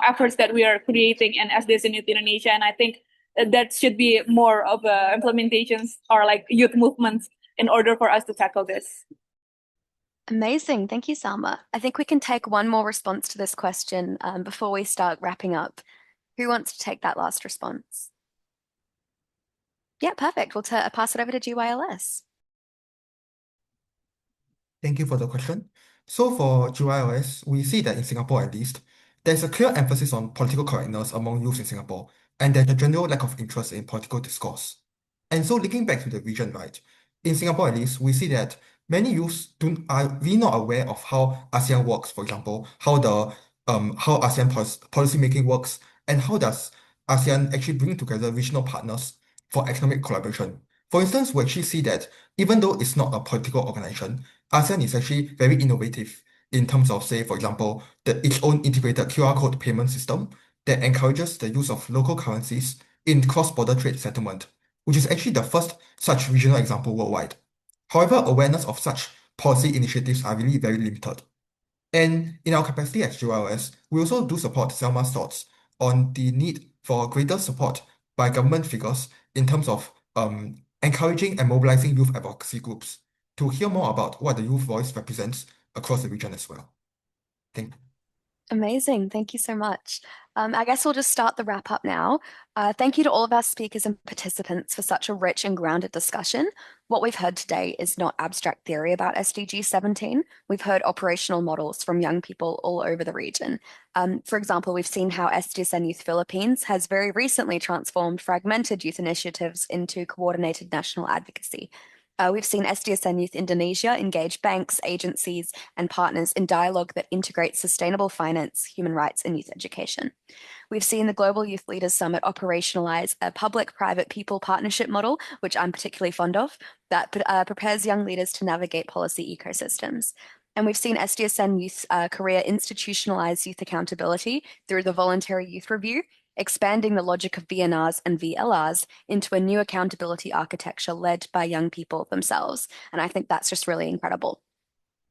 efforts that we are creating in SDSN Youth Indonesia. And I think that should be more of implementations or like youth movements in order for us to tackle this. Amazing. Thank you, Salma. I think we can take one more response to this question before we start wrapping up. Who wants to take that last response? Yeah, perfect. We'll pass it over to GYLS. Thank you for the question. So for GYOS, we see that in Singapore at least, there's a clear emphasis on political correctness among youth in Singapore, and there's a general lack of interest in political discourse. And so linking back to the region, right, in Singapore at least, we see that many youths are really not aware of how ASEAN works, for example, how the how ASEAN policy making works, and how does ASEAN actually bring together regional partners for economic collaboration. For instance, we actually see that even though it's not a political organization, ASEAN is actually very innovative in terms of, say, for example, its own integrated QR code payment system that encourages the use of local currencies in cross-border trade settlement, which is actually the first such regional example worldwide. However, awareness of such policy initiatives are really very limited. And in our capacity as GOLS, we also do support Selma's thoughts on the need for greater support by government figures in terms of encouraging and mobilizing youth advocacy groups to hear more about what the youth voice represents across the region as well. Thank you. Amazing. Thank you so much. I guess we'll just start the wrap up now. Thank you to all of our speakers and participants for such a rich and grounded discussion. What we've heard today is not abstract theory about SDG 17. We've heard operational models from young people all over the region. For example, we've seen how SDSN Youth Philippines has very recently transformed fragmented youth initiatives into coordinated national advocacy. We've seen SDSN Youth Indonesia engage banks, agencies, and partners in dialogue that integrates sustainable finance, human rights, and youth education. We've seen the Global Youth Leaders Summit operationalize a public-private people partnership model, which I'm particularly fond of, that prepares young leaders to navigate policy ecosystems. And we've seen SDSN Youth Korea institutionalize youth accountability through the Voluntary Youth Review, expanding the logic of VNRs and VLRs into a new accountability architecture led by young people themselves. And I think that's just really incredible.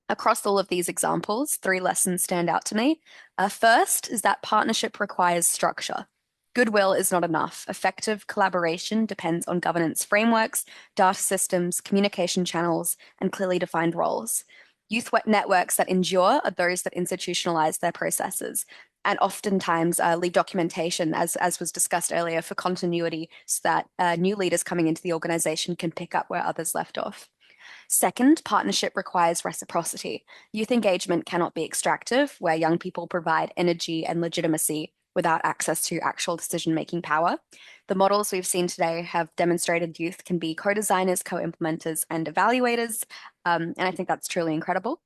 Across all of these examples, 3 lessons stand out to me. First is that partnership requires structure. Goodwill is not enough. Effective collaboration depends on governance frameworks, data systems, communication channels, and clearly defined roles. Youth networks that endure are those that institutionalize their processes and oftentimes leave documentation, as was discussed earlier, for continuity so that new leaders coming into the organization can pick up where others left off. Second, partnership requires reciprocity. Youth engagement cannot be extractive, where young people provide energy and legitimacy without access to actual decision-making power. The models we've seen today have demonstrated youth can be co-designers, co-implementers, and evaluators, and I think that's truly incredible.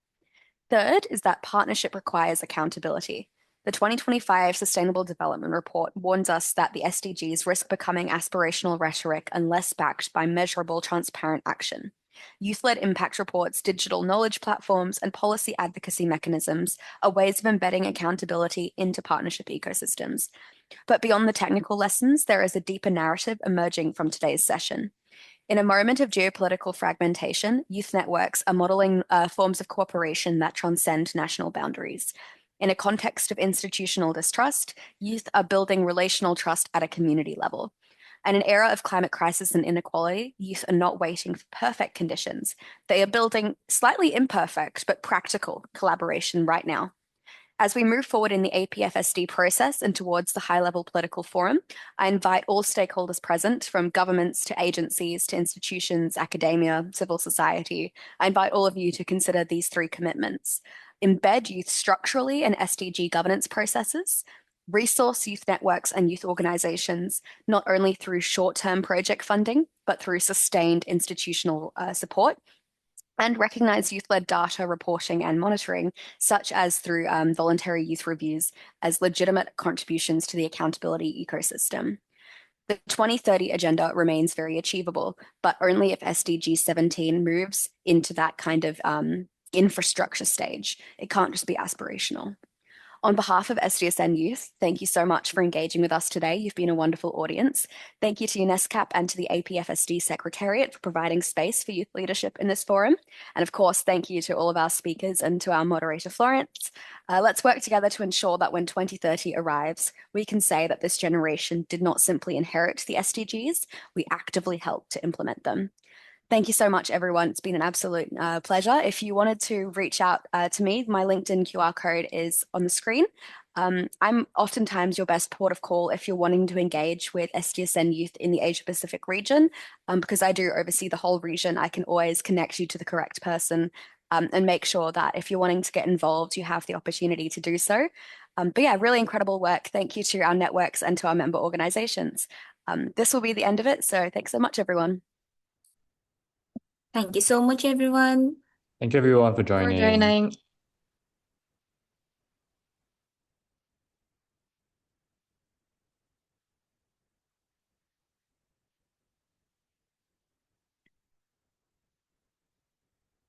Third is that partnership requires accountability. The 2025 Sustainable Development Report warns us that the SDGs risk becoming aspirational rhetoric unless backed by measurable, transparent action. Youth-led impact reports, digital knowledge platforms, and policy advocacy mechanisms are ways of embedding accountability into partnership ecosystems. But beyond the technical lessons, there is a deeper narrative emerging from today's session. In a moment of geopolitical fragmentation, youth networks are modeling forms of cooperation that transcend national boundaries. In a context of institutional distrust, youth are building relational trust at a community level. In an era of climate crisis and inequality, youth are not waiting for perfect conditions. They are building slightly imperfect but practical collaboration right now. As we move forward in the APFSD process and towards the high-level political forum, I invite all stakeholders present, from governments to agencies to institutions, academia, civil society. I invite all of you to consider these 3 commitments. Embed youth structurally in SDG governance processes, resource youth networks and youth organizations, not only through short-term project funding, but through sustained institutional support, and recognize youth-led data reporting and monitoring, such as through voluntary youth reviews, as legitimate contributions to the accountability ecosystem. The 2030 agenda remains very achievable, but only if SDG 17 moves into that kind of infrastructure stage. It can't just be aspirational. On behalf of SDSN Youth, thank you so much for engaging with us today. You've been a wonderful audience. Thank you to UNESCAP and to the APFSD Secretariat for providing space for youth leadership in this forum. And of course, thank you to all of our speakers and to our moderator, Florence. Let's work together to ensure that when 2030 arrives, we can say that this generation did not simply inherit the SDGs, we actively helped to implement them. Thank you so much, everyone. It's been an absolute pleasure. If you wanted to reach out to me, my LinkedIn QR code is on the screen. I'm oftentimes your best port of call if you're wanting to engage with SDSN youth in the Asia Pacific region. Because I do oversee the whole region, I can always connect you to the correct person and make sure that if you're wanting to get involved, you have the opportunity to do so. But yeah, really incredible work. Thank you to our networks and to our member organizations. This will be the end of it. So thanks so much, everyone. Thank you so much, everyone. Thank you everyone for For joining. joining.